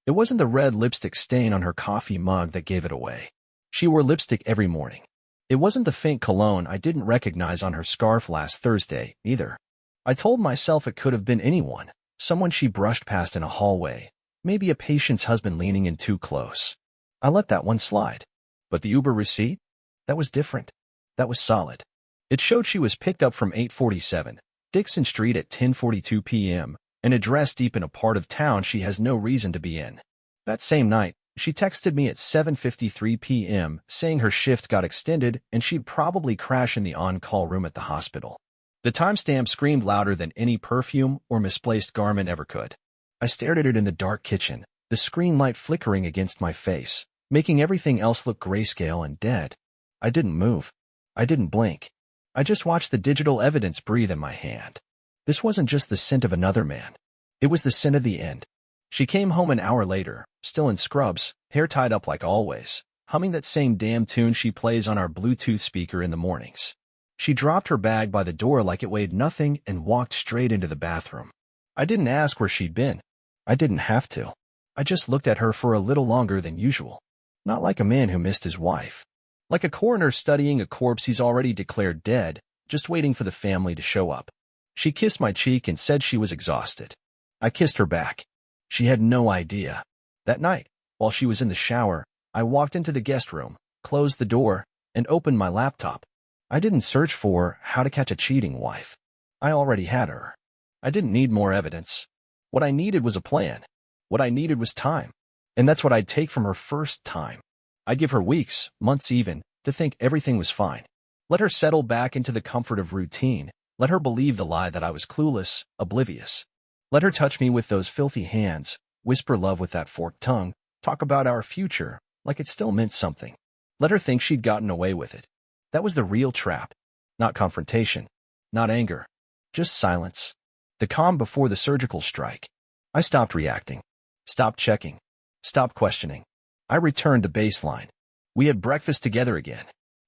It wasn't the red lipstick stain on her coffee mug that gave it away. She wore lipstick every morning. It wasn't the faint cologne I didn't recognize on her scarf last Thursday, either. I told myself it could have been anyone, someone she brushed past in a hallway, maybe a patient's husband leaning in too close. I let that one slide. But the Uber receipt? That was different. That was solid. It showed she was picked up from 847 Dixon Street at 10:42 p.m., an address deep in a part of town she has no reason to be in. That same night, she texted me at 7:53 p.m. saying her shift got extended and she'd probably crash in the on-call room at the hospital. The timestamp screamed louder than any perfume or misplaced garment ever could. I stared at it in the dark kitchen, the screen light flickering against my face, making everything else look grayscale and dead. I didn't move. I didn't blink. I just watched the digital evidence breathe in my hand. This wasn't just the scent of another man. It was the scent of the end. She came home an hour later, still in scrubs, hair tied up like always, humming that same damn tune she plays on our Bluetooth speaker in the mornings. She dropped her bag by the door like it weighed nothing and walked straight into the bathroom. I didn't ask where she'd been. I didn't have to. I just looked at her for a little longer than usual. Not like a man who missed his wife. Like a coroner studying a corpse he's already declared dead, just waiting for the family to show up. She kissed my cheek and said she was exhausted. I kissed her back. She had no idea. That night, while she was in the shower, I walked into the guest room, closed the door, and opened my laptop. I didn't search for how to catch a cheating wife. I already had her. I didn't need more evidence. What I needed was a plan. What I needed was time. And that's what I'd take from her first time. I'd give her weeks, months even, to think everything was fine. Let her settle back into the comfort of routine. Let her believe the lie that I was clueless, oblivious. Let her touch me with those filthy hands, whisper love with that forked tongue, talk about our future like it still meant something. Let her think she'd gotten away with it. That was the real trap. Not confrontation. Not anger. Just silence. The calm before the surgical strike. I stopped reacting. Stopped checking. Stopped questioning. I returned to baseline. We had breakfast together again.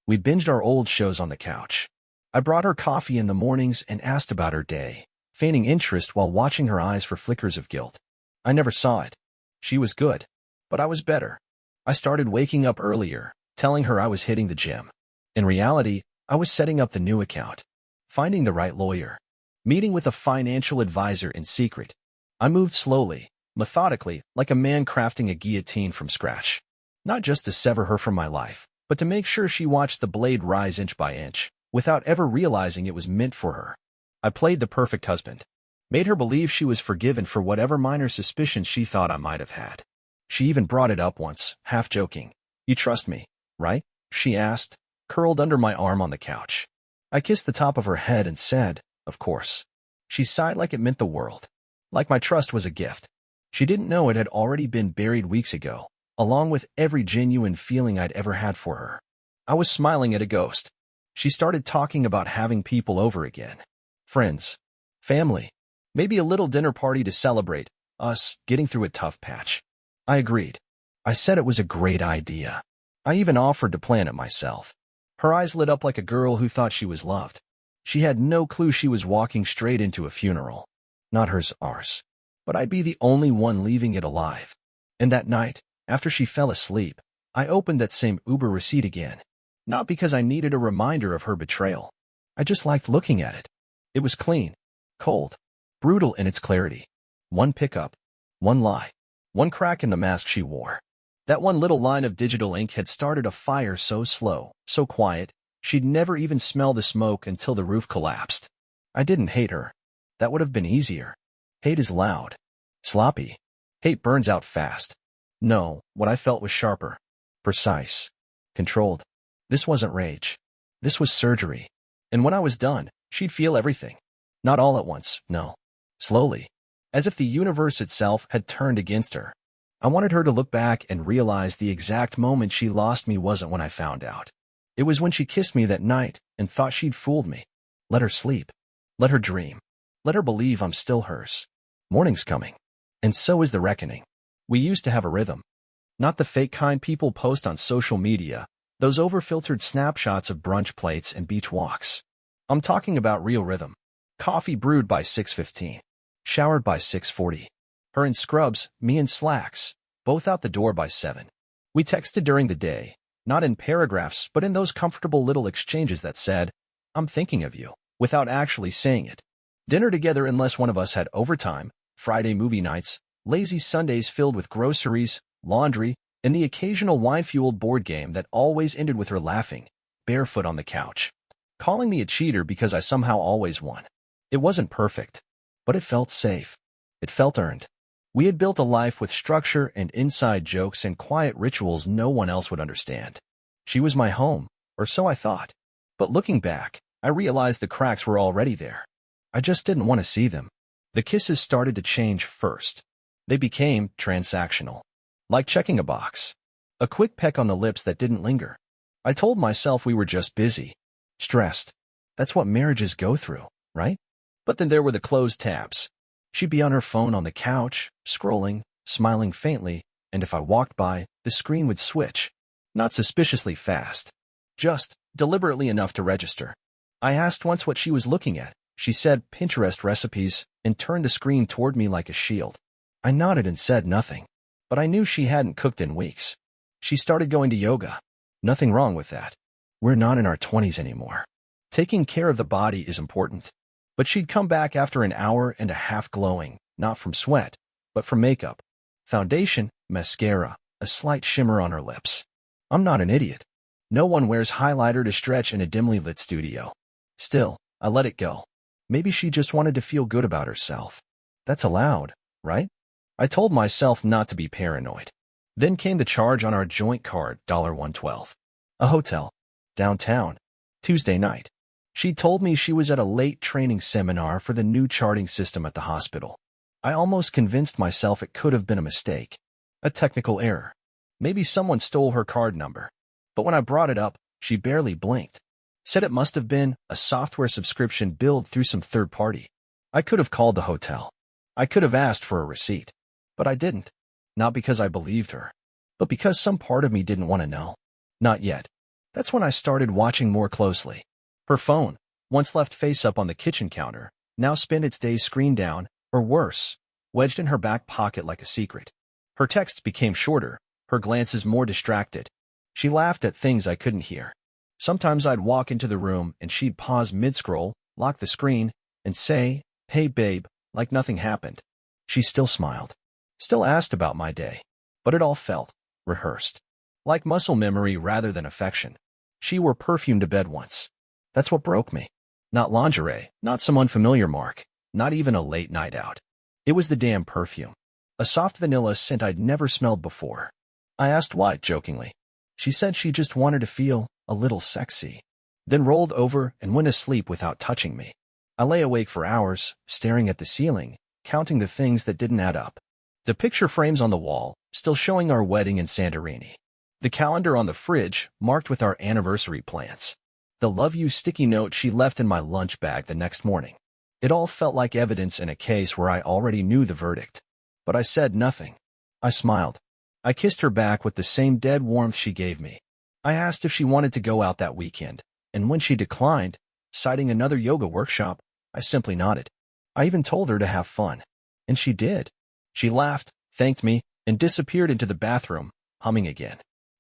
We binged our old shows on the couch. I brought her coffee in the mornings and asked about her day, feigning interest while watching her eyes for flickers of guilt. I never saw it. She was good. But I was better. I started waking up earlier, telling her I was hitting the gym. In reality, I was setting up the new account, finding the right lawyer, meeting with a financial advisor in secret. I moved slowly, methodically, like a man crafting a guillotine from scratch. Not just to sever her from my life, but to make sure she watched the blade rise inch by inch, without ever realizing it was meant for her. I played the perfect husband, made her believe she was forgiven for whatever minor suspicions she thought I might have had. She even brought it up once, half joking. "You trust me, right?" she asked, curled under my arm on the couch. I kissed the top of her head and said, "Of course." She sighed like it meant the world, like my trust was a gift. She didn't know it had already been buried weeks ago, along with every genuine feeling I'd ever had for her. I was smiling at a ghost. She started talking about having people over again. Friends. Family. Maybe a little dinner party to celebrate us getting through a tough patch. I agreed. I said it was a great idea. I even offered to plan it myself. Her eyes lit up like a girl who thought she was loved. She had no clue she was walking straight into a funeral. Not hers, ours. But I'd be the only one leaving it alive. And that night, after she fell asleep, I opened that same Uber receipt again. Not because I needed a reminder of her betrayal. I just liked looking at it. It was clean, cold, brutal in its clarity. One pickup, one lie, one crack in the mask she wore. That one little line of digital ink had started a fire so slow, so quiet, she'd never even smell the smoke until the roof collapsed. I didn't hate her. That would have been easier. Hate is loud, sloppy. Hate burns out fast. No, what I felt was sharper, precise, controlled. This wasn't rage. This was surgery. And when I was done, she'd feel everything. Not all at once, no. Slowly. As if the universe itself had turned against her. I wanted her to look back and realize the exact moment she lost me wasn't when I found out. It was when she kissed me that night and thought she'd fooled me. Let her sleep. Let her dream. Let her believe I'm still hers. Morning's coming. And so is the reckoning. We used to have a rhythm. Not the fake kind people post on social media, those over-filtered snapshots of brunch plates and beach walks. I'm talking about real rhythm. Coffee brewed by 6:15. Showered by 6:40. Her in scrubs, me in slacks. both out the door by 7. We texted during the day, not in paragraphs, but in those comfortable little exchanges that said, "I'm thinking of you," without actually saying it. Dinner together unless one of us had overtime, Friday movie nights, lazy Sundays filled with groceries, laundry, and the occasional wine-fueled board game that always ended with her laughing, barefoot on the couch, calling me a cheater because I somehow always won. It wasn't perfect, but it felt safe. It felt earned. We had built a life with structure and inside jokes and quiet rituals no one else would understand. She was my home, or so I thought. But looking back, I realized the cracks were already there. I just didn't want to see them. The kisses started to change first. They became transactional. Like checking a box. A quick peck on the lips that didn't linger. I told myself we were just busy. Stressed. That's what marriages go through, right? But then there were the closed tabs. She'd be on her phone on the couch, scrolling, smiling faintly, and if I walked by, the screen would switch. Not suspiciously fast. Just deliberately enough to register. I asked once what she was looking at. She said Pinterest recipes and turned the screen toward me like a shield. I nodded and said nothing. But I knew she hadn't cooked in weeks. She started going to yoga. Nothing wrong with that. We're not in our 20s anymore. Taking care of the body is important. But she'd come back after an hour and a half glowing, not from sweat, but from makeup. Foundation, mascara, a slight shimmer on her lips. I'm not an idiot. No one wears highlighter to stretch in a dimly lit studio. Still, I let it go. Maybe she just wanted to feel good about herself. That's allowed, right? I told myself not to be paranoid. Then came the charge on our joint card, $112. A hotel. Downtown. Tuesday night. She told me she was at a late training seminar for the new charting system at the hospital. I almost convinced myself it could have been a mistake. A technical error. Maybe someone stole her card number. But when I brought it up, she barely blinked. Said it must have been a software subscription billed through some third party. I could have called the hotel. I could have asked for a receipt. But I didn't. Not because I believed her, but because some part of me didn't want to know. Not yet. That's when I started watching more closely. Her phone, once left face up on the kitchen counter, now spent its days screen down, or worse, wedged in her back pocket like a secret. Her texts became shorter, her glances more distracted. She laughed at things I couldn't hear. Sometimes I'd walk into the room and she'd pause mid-scroll, lock the screen, and say, "Hey babe," like nothing happened. She still smiled. Still asked about my day. But it all felt rehearsed. Like muscle memory rather than affection. She wore perfume to bed once. That's what broke me. Not lingerie, not some unfamiliar mark, not even a late night out. It was the damn perfume. A soft vanilla scent I'd never smelled before. I asked why, jokingly. She said she just wanted to feel a little sexy. Then rolled over and went asleep without touching me. I lay awake for hours, staring at the ceiling, counting the things that didn't add up. The picture frames on the wall, still showing our wedding in Santorini. The calendar on the fridge, marked with our anniversary plans. The love you sticky note she left in my lunch bag the next morning. It all felt like evidence in a case where I already knew the verdict. But I said nothing. I smiled. I kissed her back with the same dead warmth she gave me. I asked if she wanted to go out that weekend, and when she declined, citing another yoga workshop, I simply nodded. I even told her to have fun. And she did. She laughed, thanked me, and disappeared into the bathroom, humming again.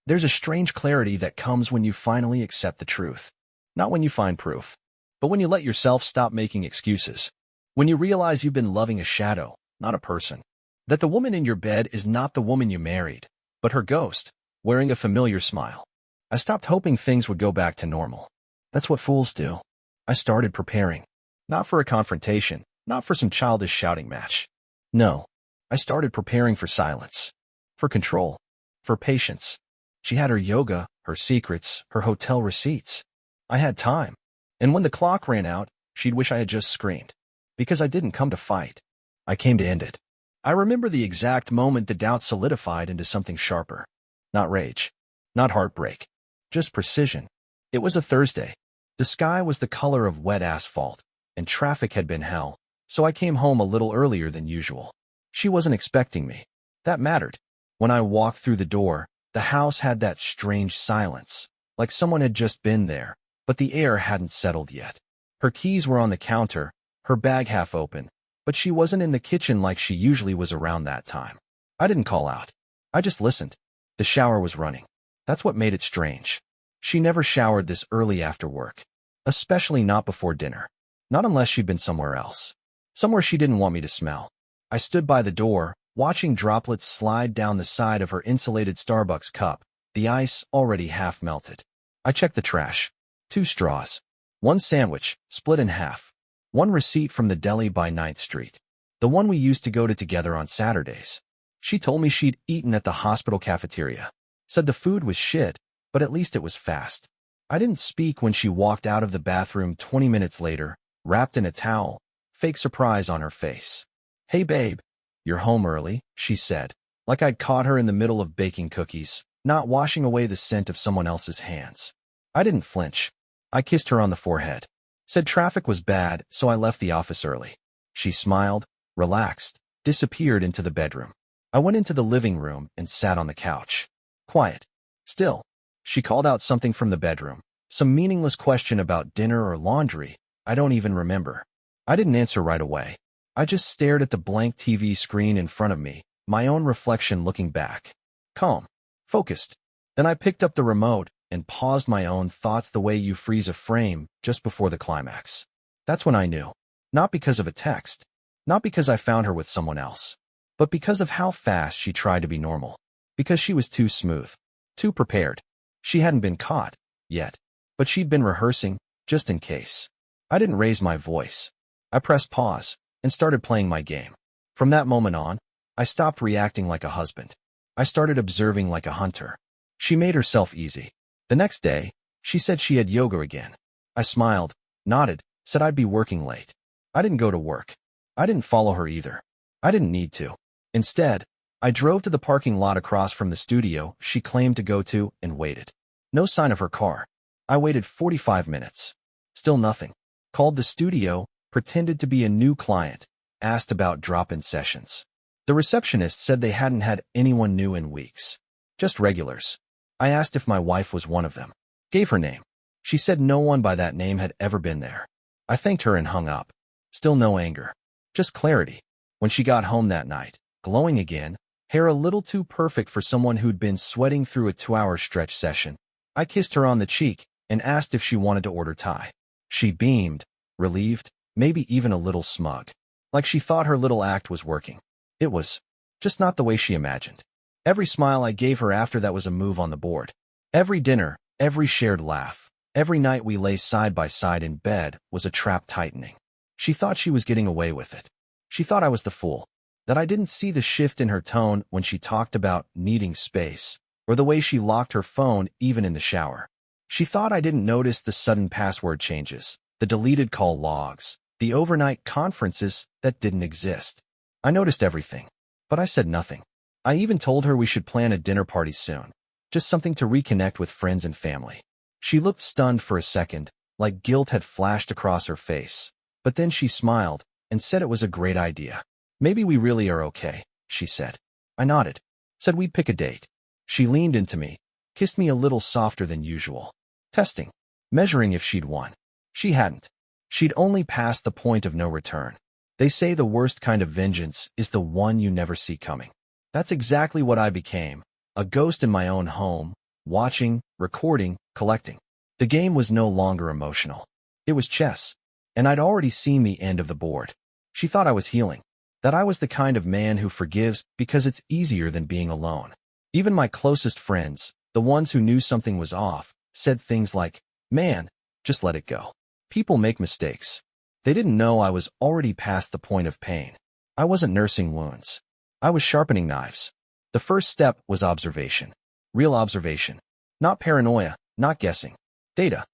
There's a strange clarity that comes when you finally accept the truth. Not when you find proof, but when you let yourself stop making excuses. When you realize you've been loving a shadow, not a person. That the woman in your bed is not the woman you married, but her ghost, wearing a familiar smile. I stopped hoping things would go back to normal. That's what fools do. I started preparing. Not for a confrontation, not for some childish shouting match. No, I started preparing for silence. For control. For patience. She had her yoga, her secrets, her hotel receipts. I had time. And when the clock ran out, she'd wish I had just screamed. Because I didn't come to fight. I came to end it. I remember the exact moment the doubt solidified into something sharper. Not rage. Not heartbreak. Just precision. It was a Thursday. The sky was the color of wet asphalt, and traffic had been hell, so I came home a little earlier than usual. She wasn't expecting me. That mattered. When I walked through the door, the house had that strange silence, like someone had just been there, but the air hadn't settled yet. Her keys were on the counter, her bag half open, but she wasn't in the kitchen like she usually was around that time. I didn't call out. I just listened. The shower was running. That's what made it strange. She never showered this early after work. Especially not before dinner. Not unless she'd been somewhere else. Somewhere she didn't want me to smell. I stood by the door, watching droplets slide down the side of her insulated Starbucks cup, the ice already half melted. I checked the trash. 2 straws. 1 sandwich, split in half. 1 receipt from the deli by 9th Street. The one we used to go to together on Saturdays. She told me she'd eaten at the hospital cafeteria. Said the food was shit, but at least it was fast. I didn't speak when she walked out of the bathroom 20 minutes later, wrapped in a towel, fake surprise on her face. "Hey babe, you're home early," she said, like I'd caught her in the middle of baking cookies, not washing away the scent of someone else's hands. I didn't flinch. I kissed her on the forehead. Said traffic was bad, so I left the office early. She smiled, relaxed, disappeared into the bedroom. I went into the living room and sat on the couch. Quiet. Still. She called out something from the bedroom. Some meaningless question about dinner or laundry. I don't even remember. I didn't answer right away. I just stared at the blank TV screen in front of me, my own reflection looking back. Calm. Focused. Then I picked up the remote and paused my own thoughts the way you freeze a frame just before the climax. That's when I knew. Not because of a text. Not because I found her with someone else. But because of how fast she tried to be normal. Because she was too smooth. Too prepared. She hadn't been caught, yet. But she'd been rehearsing, just in case. I didn't raise my voice. I pressed pause and started playing my game. From that moment on, I stopped reacting like a husband. I started observing like a hunter. She made herself easy. The next day, she said she had yoga again. I smiled, nodded, said I'd be working late. I didn't go to work. I didn't follow her either. I didn't need to. Instead, I drove to the parking lot across from the studio she claimed to go to and waited. No sign of her car. I waited 45 minutes. Still nothing. Called the studio, pretended to be a new client, asked about drop-in sessions. The receptionist said they hadn't had anyone new in weeks. Just regulars. I asked if my wife was one of them. Gave her name. She said no one by that name had ever been there. I thanked her and hung up. Still no anger. Just clarity. When she got home that night, glowing again, hair a little too perfect for someone who'd been sweating through a 2-hour stretch session, I kissed her on the cheek and asked if she wanted to order Thai. She beamed, relieved, maybe even a little smug. Like she thought her little act was working. It was. Just not the way she imagined. Every smile I gave her after that was a move on the board. Every dinner, every shared laugh, every night we lay side by side in bed was a trap tightening. She thought she was getting away with it. She thought I was the fool. That I didn't see the shift in her tone when she talked about needing space, or the way she locked her phone even in the shower. She thought I didn't notice the sudden password changes, the deleted call logs, the overnight conferences that didn't exist. I noticed everything, but I said nothing. I even told her we should plan a dinner party soon, just something to reconnect with friends and family. She looked stunned for a second, like guilt had flashed across her face, but then she smiled and said it was a great idea. "Maybe we really are okay," she said. I nodded, said we'd pick a date. She leaned into me, kissed me a little softer than usual. Testing, measuring if she'd won. She hadn't. She'd only passed the point of no return. They say the worst kind of vengeance is the one you never see coming. That's exactly what I became, a ghost in my own home, watching, recording, collecting. The game was no longer emotional. It was chess, and I'd already seen the end of the board. She thought I was healing, that I was the kind of man who forgives because it's easier than being alone. Even my closest friends, the ones who knew something was off, said things like, "Man, just let it go. People make mistakes." They didn't know I was already past the point of pain. I wasn't nursing wounds. I was sharpening knives. The first step was observation. Real observation. Not paranoia, not guessing. Data.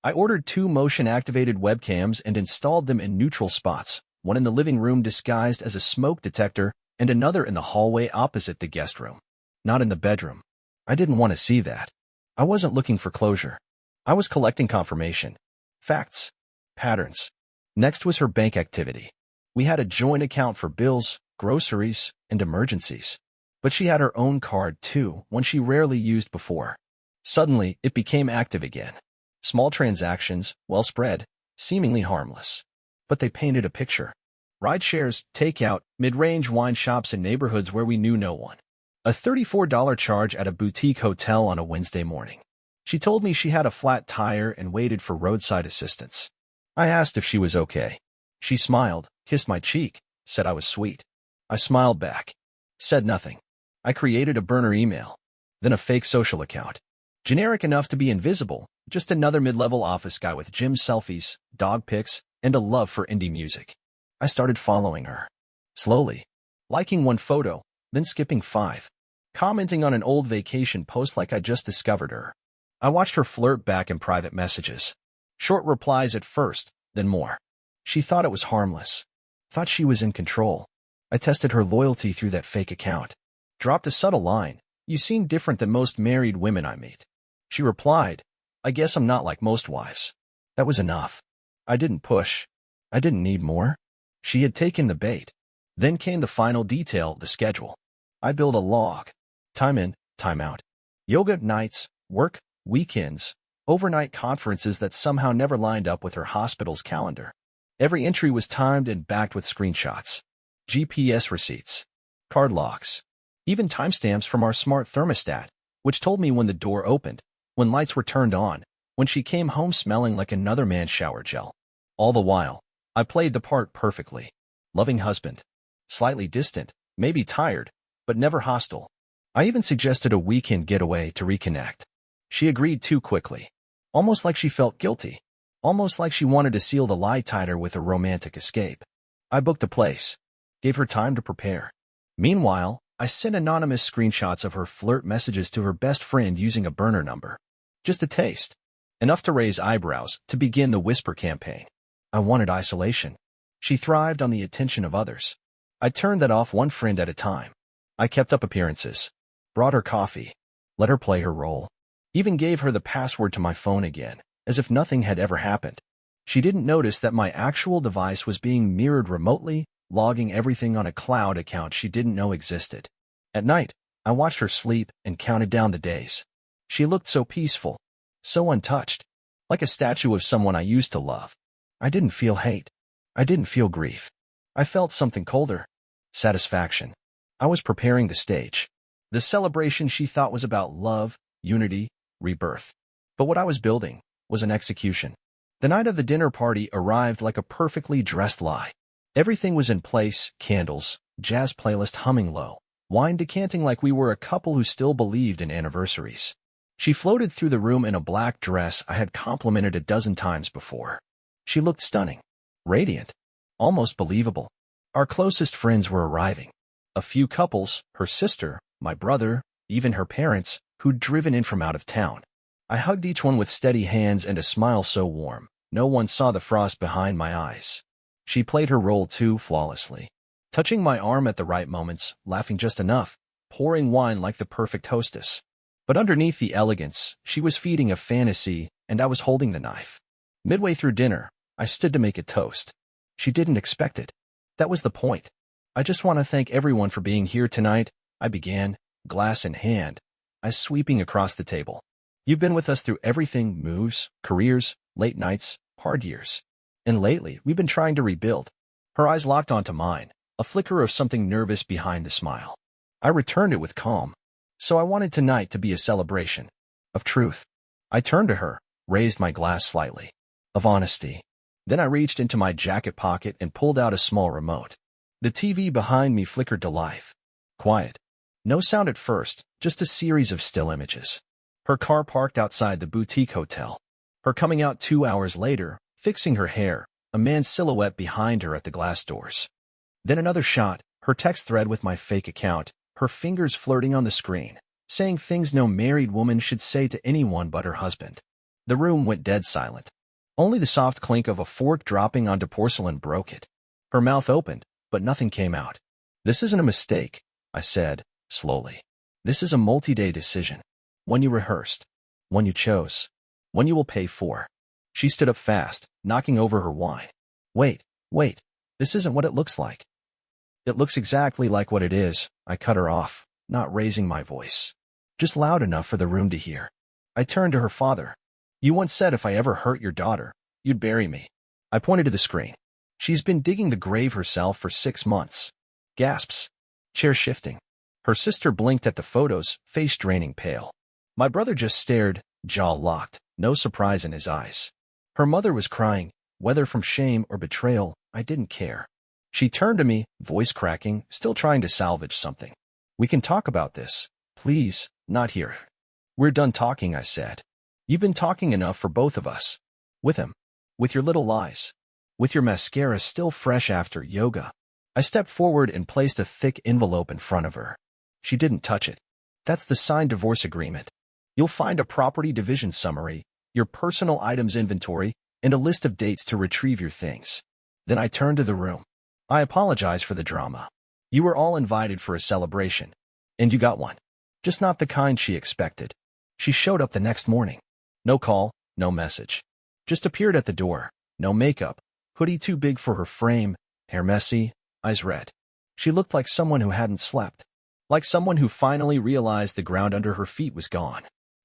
I ordered 2 motion-activated webcams and installed them in neutral spots, one in the living room disguised as a smoke detector and another in the hallway opposite the guest room. Not in the bedroom. I didn't want to see that. I wasn't looking for closure. I was collecting confirmation. Facts. Patterns. Next was her bank activity. We had a joint account for bills, groceries, and emergencies. But she had her own card too, one she rarely used before. Suddenly, it became active again. Small transactions, well spread, seemingly harmless. But they painted a picture. Ride shares, takeout, mid-range wine shops in neighborhoods where we knew no one. A $34 charge at a boutique hotel on a Wednesday morning. She told me she had a flat tire and waited for roadside assistance. I asked if she was okay. She smiled, kissed my cheek, said I was sweet. I smiled back. Said nothing. I created a burner email. Then a fake social account. Generic enough to be invisible, just another mid-level office guy with gym selfies, dog pics, and a love for indie music. I started following her. Slowly. Liking one photo, then skipping 5. Commenting on an old vacation post like I just discovered her. I watched her flirt back in private messages. Short replies at first, then more. She thought it was harmless. Thought she was in control. I tested her loyalty through that fake account. Dropped a subtle line. You seem different than most married women I meet. She replied, I guess I'm not like most wives. That was enough. I didn't push. I didn't need more. She had taken the bait. Then came the final detail, the schedule. I built a log. Time in, time out. Yoga nights, work, weekends, overnight conferences that somehow never lined up with her hospital's calendar. Every entry was timed and backed with screenshots. GPS receipts. Card logs. Even timestamps from our smart thermostat, which told me when the door opened, when lights were turned on, when she came home smelling like another man's shower gel. All the while, I played the part perfectly. Loving husband. Slightly distant, maybe tired, but never hostile. I even suggested a weekend getaway to reconnect. She agreed too quickly. Almost like she felt guilty. Almost like she wanted to seal the lie tighter with a romantic escape. I booked a place. Gave her time to prepare. Meanwhile, I sent anonymous screenshots of her flirt messages to her best friend using a burner number. Just a taste. Enough to raise eyebrows to begin the whisper campaign. I wanted isolation. She thrived on the attention of others. I turned that off one friend at a time. I kept up appearances. Brought her coffee. Let her play her role. Even gave her the password to my phone again, as if nothing had ever happened. She didn't notice that my actual device was being mirrored remotely, logging everything on a cloud account she didn't know existed. At night, I watched her sleep and counted down the days. She looked so peaceful, so untouched, like a statue of someone I used to love. I didn't feel hate. I didn't feel grief. I felt something colder. Satisfaction. I was preparing the stage. The celebration she thought was about love, unity, rebirth. But what I was building was an execution. The night of the dinner party arrived like a perfectly dressed lie. Everything was in place, candles, jazz playlist humming low, wine decanting like we were a couple who still believed in anniversaries. She floated through the room in a black dress I had complimented a dozen times before. She looked stunning, radiant, almost believable. Our closest friends were arriving. A few couples, her sister, my brother, even her parents, who'd driven in from out of town. I hugged each one with steady hands and a smile so warm, no one saw the frost behind my eyes. She played her role too flawlessly. Touching my arm at the right moments, laughing just enough, pouring wine like the perfect hostess. But underneath the elegance, she was feeding a fantasy, and I was holding the knife. Midway through dinner, I stood to make a toast. She didn't expect it. That was the point. I just want to thank everyone for being here tonight, I began, glass in hand, eyes sweeping across the table. You've been with us through everything, moves, careers, late nights, hard years. And lately, we've been trying to rebuild. Her eyes locked onto mine, a flicker of something nervous behind the smile. I returned it with calm. So I wanted tonight to be a celebration. Of truth. I turned to her, raised my glass slightly. Of honesty. Then I reached into my jacket pocket and pulled out a small remote. The TV behind me flickered to life. Quiet. No sound at first, just a series of still images. Her car parked outside the boutique hotel. Her coming out 2 hours later, fixing her hair, a man's silhouette behind her at the glass doors. Then another shot, her text thread with my fake account, her fingers flirting on the screen, saying things no married woman should say to anyone but her husband. The room went dead silent. Only the soft clink of a fork dropping onto porcelain broke it. Her mouth opened, but nothing came out. This isn't a mistake, I said, slowly. This is a multi-day decision. One you rehearsed. One you chose. One you will pay for. She stood up fast, knocking over her wine. Wait. This isn't what it looks like. It looks exactly like what it is, I cut her off, not raising my voice. Just loud enough for the room to hear. I turned to her father. You once said if I ever hurt your daughter, you'd bury me. I pointed to the screen. She's been digging the grave herself for 6 months. Gasps. Chair shifting. Her sister blinked at the photos, face draining pale. My brother just stared, jaw locked, no surprise in his eyes. Her mother was crying, whether from shame or betrayal, I didn't care. She turned to me, voice cracking, still trying to salvage something. We can talk about this. Please, not here. We're done talking, I said. You've been talking enough for both of us. With him. With your little lies. With your mascara still fresh after yoga. I stepped forward and placed a thick envelope in front of her. She didn't touch it. That's the signed divorce agreement. You'll find a property division summary, your personal items inventory, and a list of dates to retrieve your things. Then I turned to the room. I apologize for the drama. You were all invited for a celebration. And you got one. Just not the kind she expected. She showed up the next morning. No call, no message. Just appeared at the door. No makeup. Hoodie too big for her frame. Hair messy. Eyes red. She looked like someone who hadn't slept. Like someone who finally realized the ground under her feet was gone.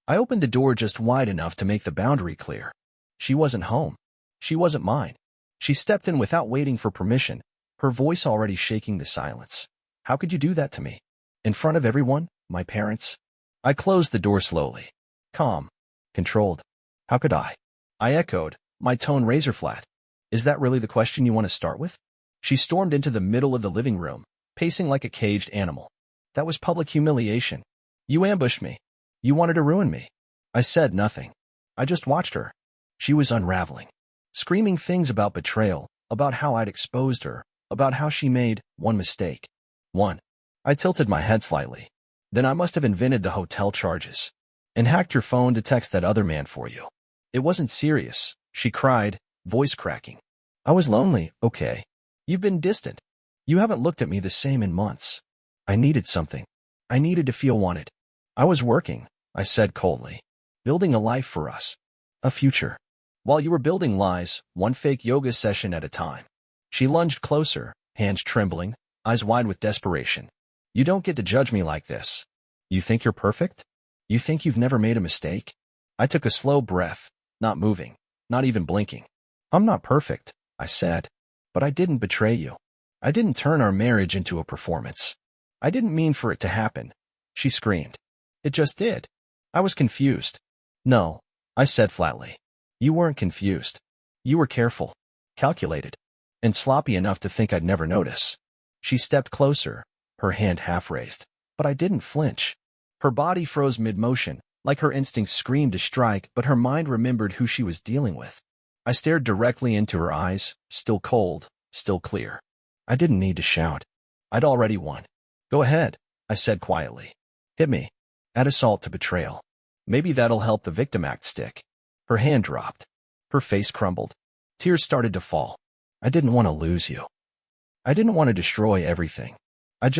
I opened the door just wide enough to make the boundary clear. She wasn't home. She wasn't mine. She stepped in without waiting for permission, her voice already shaking the silence. How could you do that to me? In front of everyone? My parents? I closed the door slowly. Calm. Controlled. How could I? I echoed, my tone razor flat. Is that really the question you want to start with? She stormed into the middle of the living room, pacing like a caged animal. That was public humiliation. You ambushed me. You wanted to ruin me. I said nothing. I just watched her. She was unraveling. Screaming things about betrayal, about how I'd exposed her, about how she made one mistake. One. I tilted my head slightly. Then I must have invented the hotel charges. And hacked your phone to text that other man for you. It wasn't serious, she cried, voice cracking. I was lonely, okay. You've been distant. You haven't looked at me the same in months. I needed something. I needed to feel wanted. I was working, I said coldly. Building a life for us. A future. While you were building lies, one fake yoga session at a time. She lunged closer, hands trembling, eyes wide with desperation. You don't get to judge me like this. You think you're perfect? You think you've never made a mistake? I took a slow breath, not moving, not even blinking. I'm not perfect, I said. But I didn't betray you. I didn't turn our marriage into a performance. I didn't mean for it to happen. She screamed. It just did. I was confused. No, I said flatly. You weren't confused. You were careful, calculated, and sloppy enough to think I'd never notice. She stepped closer, her hand half raised. But I didn't flinch. Her body froze mid-motion, like her instincts screamed to strike, but her mind remembered who she was dealing with. I stared directly into her eyes, still cold, still clear. I didn't need to shout. I'd already won. Go ahead, I said quietly. Hit me. Add assault to betrayal. Maybe that'll help the victim act stick. Her hand dropped. Her face crumbled. Tears started to fall. I didn't want to lose you. I didn't want to destroy everything. I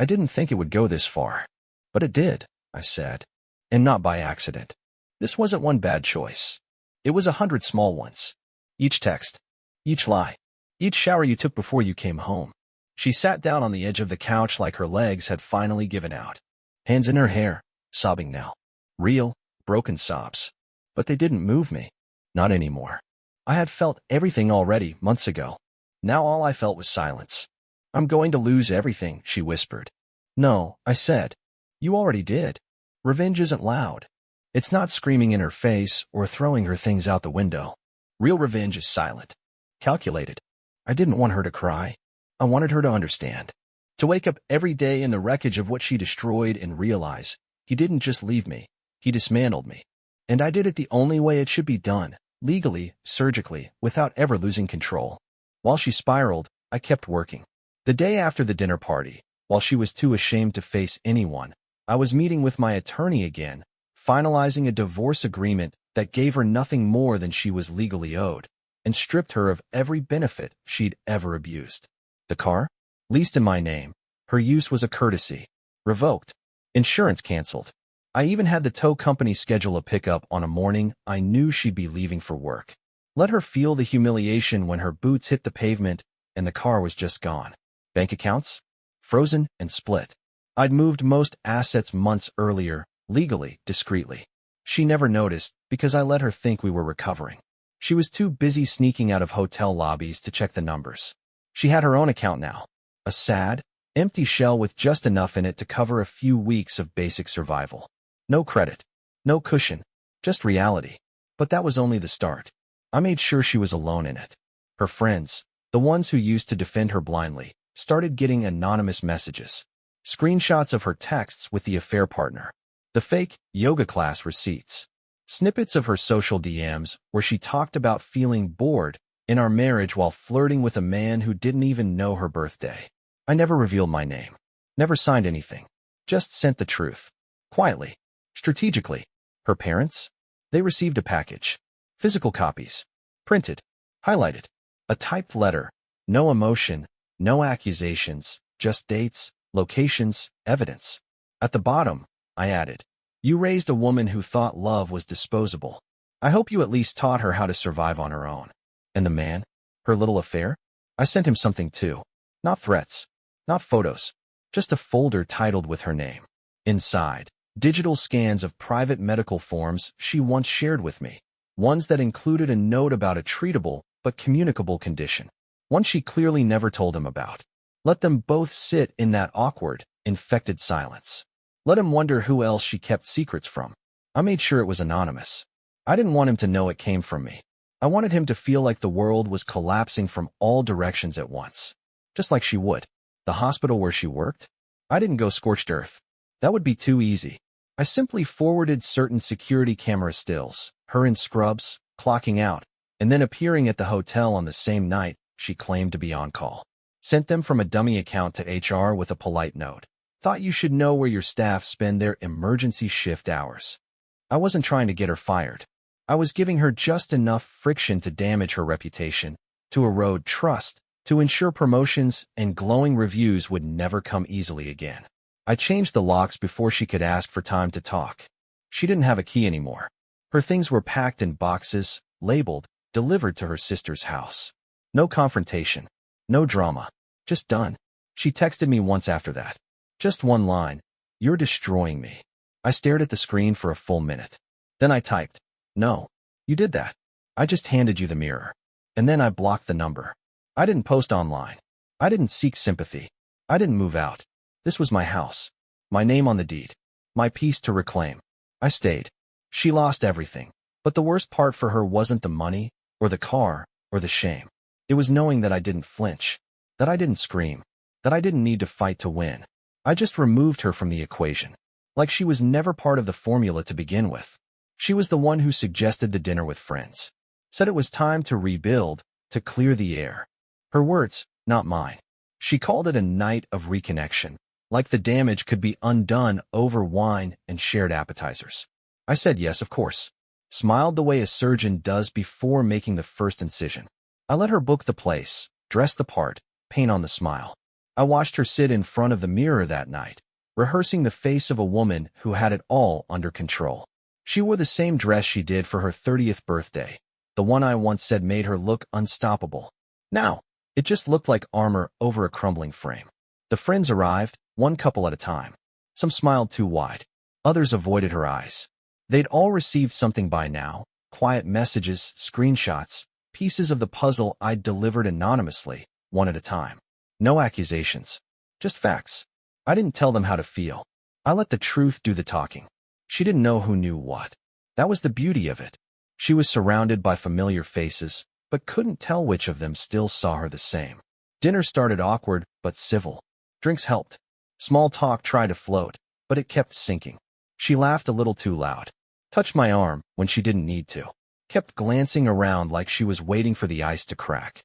didn't think it would go this far. But it did, I said. And not by accident. This wasn't one bad choice. It was 100 small ones. Each text. Each lie. Each shower you took before you came home. She sat down on the edge of the couch like her legs had finally given out. Hands in her hair, sobbing now. Real, broken sobs. But they didn't move me. Not anymore. I had felt everything already, months ago. Now all I felt was silence. I'm going to lose everything, she whispered. No, I said. You already did. Revenge isn't loud. It's not screaming in her face or throwing her things out the window. Real revenge is silent. Calculated. I didn't want her to cry. I wanted her to understand. To wake up every day in the wreckage of what she destroyed and realize, he didn't just leave me. He dismantled me. And I did it the only way it should be done, legally, surgically, without ever losing control. While she spiraled, I kept working. The day after the dinner party, while she was too ashamed to face anyone, I was meeting with my attorney again, finalizing a divorce agreement that gave her nothing more than she was legally owed, and stripped her of every benefit she'd ever abused. The car? Leased in my name. Her use was a courtesy. Revoked. Insurance canceled. I even had the tow company schedule a pickup on a morning I knew she'd be leaving for work. Let her feel the humiliation when her boots hit the pavement and the car was just gone. Bank accounts? Frozen and split. I'd moved most assets months earlier, legally, discreetly. She never noticed because I let her think we were recovering. She was too busy sneaking out of hotel lobbies to check the numbers. She had her own account now. A sad, Empty shell with just enough in it to cover a few weeks of basic survival. No credit. No cushion. Just reality. But that was only the start. I made sure she was alone in it. Her friends, the ones who used to defend her blindly, started getting anonymous messages. Screenshots of her texts with the affair partner. The fake yoga class receipts. Snippets of her social DMs where she talked about feeling bored in our marriage while flirting with a man who didn't even know her birthday. I never revealed my name. Never signed anything. Just sent the truth. Quietly. Strategically. Her parents? They received a package. Physical copies. Printed. Highlighted. A typed letter. No emotion. No accusations. Just dates, locations, evidence. At the bottom, I added, "You raised a woman who thought love was disposable. I hope you at least taught her how to survive on her own." And the man? Her little affair? I sent him something too. Not threats. Not photos. Just a folder titled with her name. Inside, digital scans of private medical forms she once shared with me. Ones that included a note about a treatable but communicable condition. One she clearly never told him about. Let them both sit in that awkward, infected silence. Let him wonder who else she kept secrets from. I made sure it was anonymous. I didn't want him to know it came from me. I wanted him to feel like the world was collapsing from all directions at once. Just like she would. The hospital where she worked? I didn't go scorched earth. That would be too easy. I simply forwarded certain security camera stills, her in scrubs, clocking out, and then appearing at the hotel on the same night she claimed to be on call. Sent them from a dummy account to HR with a polite note. Thought you should know where your staff spend their emergency shift hours. I wasn't trying to get her fired. I was giving her just enough friction to damage her reputation, to erode trust, to ensure promotions and glowing reviews would never come easily again. I changed the locks before she could ask for time to talk. She didn't have a key anymore. Her things were packed in boxes, labeled, delivered to her sister's house. No confrontation. No drama. Just done. She texted me once after that. Just one line. "You're destroying me." I stared at the screen for a full minute. Then I typed, "No. You did that. I just handed you the mirror." And then I blocked the number. I didn't post online. I didn't seek sympathy. I didn't move out. This was my house. My name on the deed. My peace to reclaim. I stayed. She lost everything. But the worst part for her wasn't the money, or the car, or the shame. It was knowing that I didn't flinch. That I didn't scream. That I didn't need to fight to win. I just removed her from the equation. Like she was never part of the formula to begin with. She was the one who suggested the dinner with friends. Said it was time to rebuild, to clear the air. Her words, not mine. She called it a night of reconnection. Like the damage could be undone over wine and shared appetizers. I said yes, of course. Smiled the way a surgeon does before making the first incision. I let her book the place, dress the part, paint on the smile. I watched her sit in front of the mirror that night, rehearsing the face of a woman who had it all under control. She wore the same dress she did for her 30th birthday, the one I once said made her look unstoppable. Now, it just looked like armor over a crumbling frame. The friends arrived, one couple at a time. Some smiled too wide. Others avoided her eyes. They'd all received something by now, quiet messages, screenshots, pieces of the puzzle I'd delivered anonymously, one at a time. No accusations. Just facts. I didn't tell them how to feel. I let the truth do the talking. She didn't know who knew what. That was the beauty of it. She was surrounded by familiar faces, but couldn't tell which of them still saw her the same. Dinner started awkward, but civil. Drinks helped. Small talk tried to float, but it kept sinking. She laughed a little too loud. Touched my arm when she didn't need to. Kept glancing around like she was waiting for the ice to crack.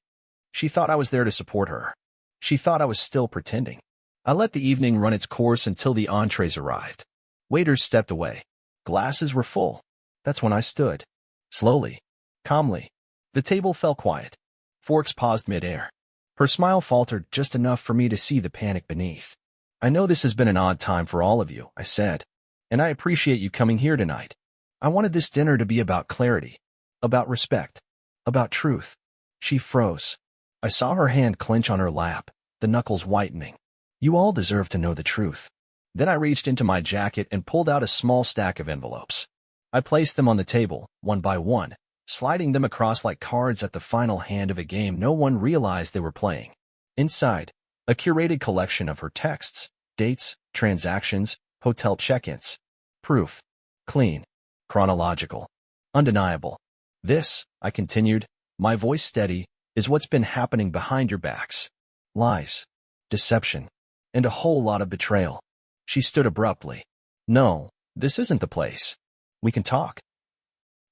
She thought I was there to support her. She thought I was still pretending. I let the evening run its course until the entrees arrived. Waiters stepped away. Glasses were full. That's when I stood. Slowly. Calmly. The table fell quiet. Forks paused midair. Her smile faltered just enough for me to see the panic beneath. "I know this has been an odd time for all of you," I said, "and I appreciate you coming here tonight. I wanted this dinner to be about clarity, about respect, about truth." She froze. I saw her hand clench on her lap, the knuckles whitening. "You all deserve to know the truth." Then I reached into my jacket and pulled out a small stack of envelopes. I placed them on the table, one by one, sliding them across like cards at the final hand of a game no one realized they were playing. Inside, A curated collection of her texts, dates, transactions, hotel check-ins. Proof. Clean. Chronological. Undeniable. This, I continued, my voice steady, is what's been happening behind your backs. Lies. Deception. And a whole lot of betrayal. She stood abruptly. No, this isn't the place. We can talk.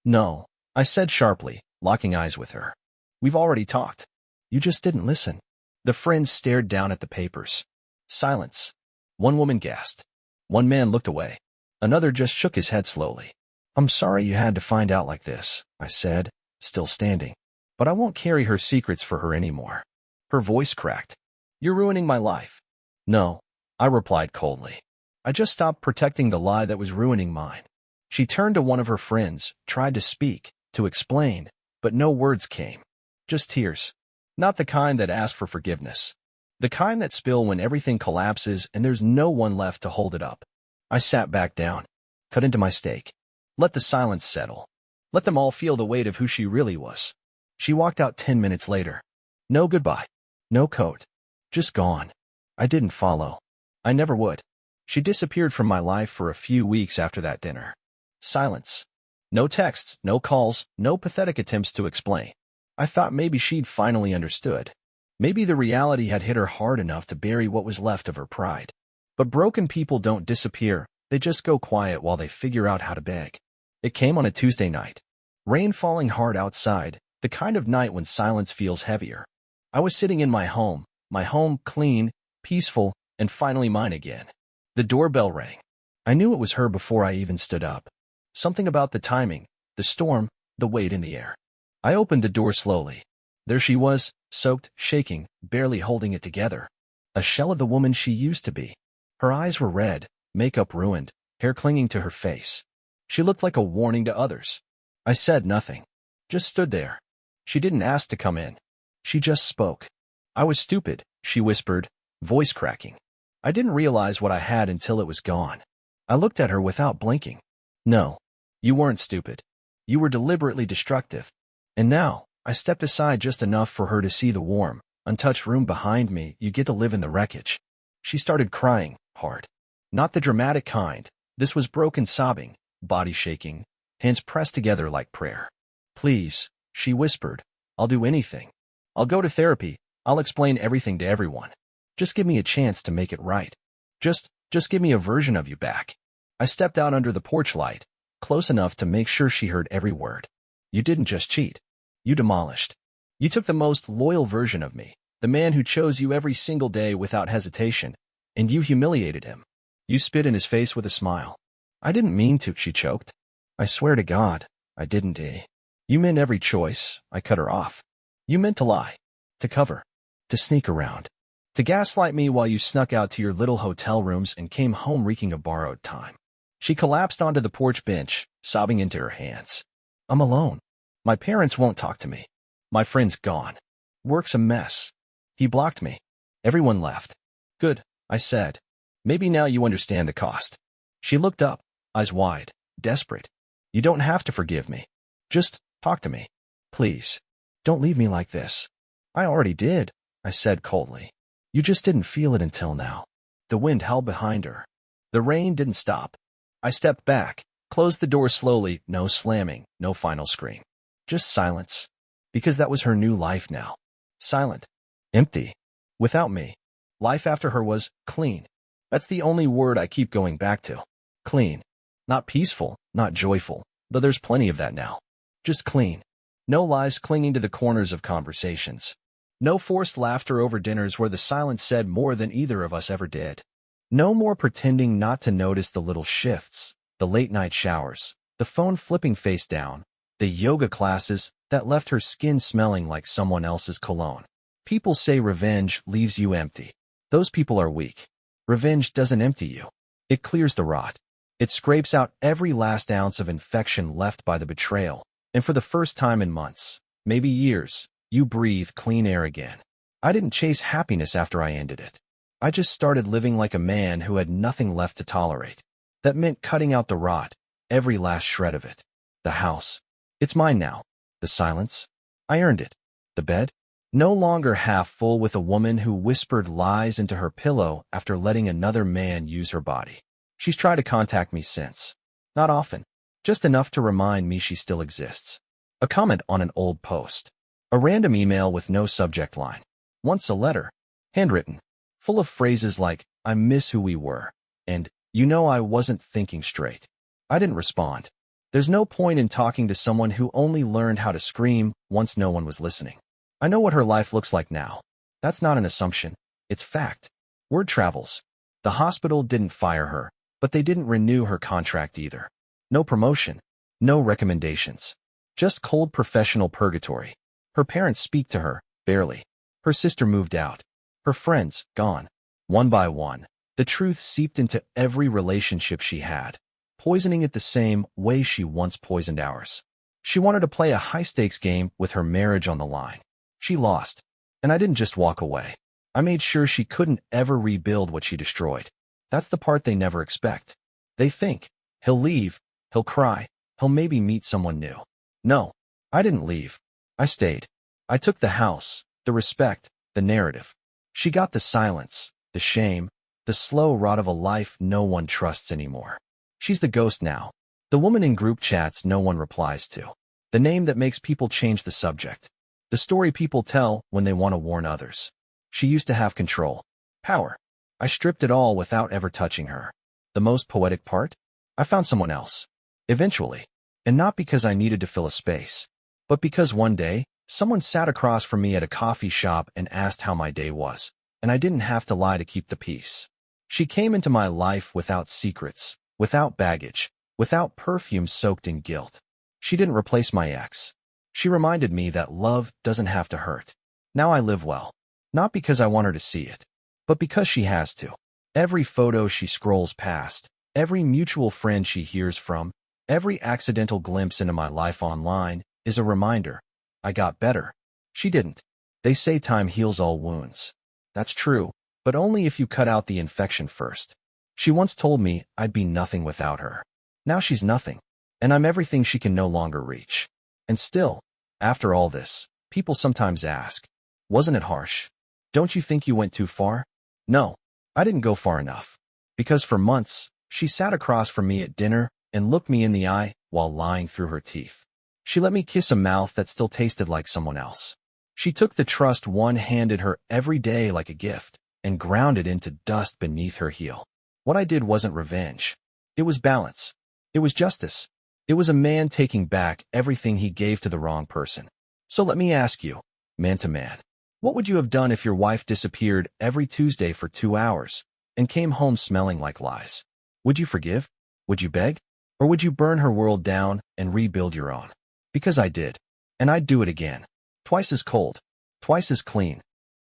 No, I said sharply, locking eyes with her. We've already talked. You just didn't listen. The friends stared down at the papers. Silence. One woman gasped. One man looked away. Another just shook his head slowly. I'm sorry you had to find out like this, I said, still standing. But I won't carry her secrets for her anymore. Her voice cracked. You're ruining my life. No, I replied coldly. I just stopped protecting the lie that was ruining mine. She turned to one of her friends, tried to speak, to explain, but no words came. Just tears. Not the kind that ask for forgiveness. The kind that spill when everything collapses and there's no one left to hold it up. I sat back down, cut into my steak. Let the silence settle. Let them all feel the weight of who she really was. She walked out 10 minutes later. No goodbye. No coat. Just gone. I didn't follow. I never would. She disappeared from my life for a few weeks after that dinner. Silence. No texts, no calls, no pathetic attempts to explain. I thought maybe she'd finally understood. Maybe the reality had hit her hard enough to bury what was left of her pride. But broken people don't disappear, they just go quiet while they figure out how to beg. It came on a Tuesday night. Rain falling hard outside, the kind of night when silence feels heavier. I was sitting in my home clean, peaceful, and finally mine again. The doorbell rang. I knew it was her before I even stood up. Something about the timing, the storm, the weight in the air. I opened the door slowly. There she was, soaked, shaking, barely holding it together. A shell of the woman she used to be. Her eyes were red, makeup ruined, hair clinging to her face. She looked like a warning to others. I said nothing. Just stood there. She didn't ask to come in. She just spoke. I was stupid, she whispered, voice cracking. I didn't realize what I had until it was gone. I looked at her without blinking. No, you weren't stupid. You were deliberately destructive. And now, I stepped aside just enough for her to see the warm, untouched room behind me. You get to live in the wreckage. She started crying, hard. Not the dramatic kind. This was broken sobbing, body shaking, hands pressed together like prayer. Please, she whispered, I'll do anything. I'll go to therapy. I'll explain everything to everyone. Just give me a chance to make it right. Just give me a version of you back. I stepped out under the porch light, close enough to make sure she heard every word. You didn't just cheat. You demolished. You took the most loyal version of me, the man who chose you every single day without hesitation, and you humiliated him. You spit in his face with a smile. I didn't mean to, she choked. I swear to God, I didn't. You meant every choice. I cut her off. You meant to lie, to cover, to sneak around, to gaslight me while you snuck out to your little hotel rooms and came home reeking of borrowed time. She collapsed onto the porch bench, sobbing into her hands. I'm alone. My parents won't talk to me. My friend's gone. Work's a mess. He blocked me. Everyone left. Good, I said. Maybe now you understand the cost. She looked up, eyes wide, desperate. You don't have to forgive me. Just talk to me. Please. Don't leave me like this. I already did, I said coldly. You just didn't feel it until now. The wind howled behind her. The rain didn't stop. I stepped back, closed the door slowly, no slamming, no final scream. Just silence. Because that was her new life now. Silent. Empty. Without me. Life after her was clean. That's the only word I keep going back to. Clean. Not peaceful, not joyful, though there's plenty of that now. Just clean. No lies clinging to the corners of conversations. No forced laughter over dinners where the silence said more than either of us ever did. No more pretending not to notice the little shifts, the late-night showers, the phone flipping face down, the yoga classes that left her skin smelling like someone else's cologne. People say revenge leaves you empty. Those people are weak. Revenge doesn't empty you. It clears the rot. It scrapes out every last ounce of infection left by the betrayal. And for the first time in months, maybe years, you breathe clean air again. I didn't chase happiness after I ended it. I just started living like a man who had nothing left to tolerate. That meant cutting out the rot, every last shred of it. The house. It's mine now. The silence. I earned it. The bed. No longer half full with a woman who whispered lies into her pillow after letting another man use her body. She's tried to contact me since. Not often. Just enough to remind me she still exists. A comment on an old post. A random email with no subject line. Once a letter. Handwritten. Full of phrases like, I miss who we were. And, you know I wasn't thinking straight. I didn't respond. There's no point in talking to someone who only learned how to scream once no one was listening. I know what her life looks like now. That's not an assumption. It's fact. Word travels. The hospital didn't fire her, but they didn't renew her contract either. No promotion. No recommendations. Just cold professional purgatory. Her parents speak to her, barely. Her sister moved out. Her friends, gone. One by one. The truth seeped into every relationship she had, poisoning it the same way she once poisoned ours. She wanted to play a high-stakes game with her marriage on the line. She lost. And I didn't just walk away. I made sure she couldn't ever rebuild what she destroyed. That's the part they never expect. They think, he'll leave, he'll cry, he'll maybe meet someone new. No, I didn't leave. I stayed. I took the house, the respect, the narrative. She got the silence, the shame, the slow rot of a life no one trusts anymore. She's the ghost now. The woman in group chats no one replies to. The name that makes people change the subject. The story people tell when they want to warn others. She used to have control. Power. I stripped it all without ever touching her. The most poetic part? I found someone else. Eventually. And not because I needed to fill a space, but because one day, someone sat across from me at a coffee shop and asked how my day was, and I didn't have to lie to keep the peace. She came into my life without secrets, without baggage, without perfume soaked in guilt. She didn't replace my ex. She reminded me that love doesn't have to hurt. Now I live well. Not because I want her to see it, but because she has to. Every photo she scrolls past, every mutual friend she hears from, every accidental glimpse into my life online is a reminder. I got better. She didn't. They say time heals all wounds. That's true, but only if you cut out the infection first. She once told me I'd be nothing without her. Now she's nothing, and I'm everything she can no longer reach. And still, after all this, people sometimes ask, wasn't it harsh? Don't you think you went too far? No, I didn't go far enough. Because for months, she sat across from me at dinner and looked me in the eye while lying through her teeth. She let me kiss a mouth that still tasted like someone else. She took the trust one handed her every day like a gift and ground it into dust beneath her heel. What I did wasn't revenge. It was balance. It was justice. It was a man taking back everything he gave to the wrong person. So let me ask you, man to man, what would you have done if your wife disappeared every Tuesday for 2 hours and came home smelling like lies? Would you forgive? Would you beg? Or would you burn her world down and rebuild your own? Because I did. And I'd do it again. Twice as cold. Twice as clean.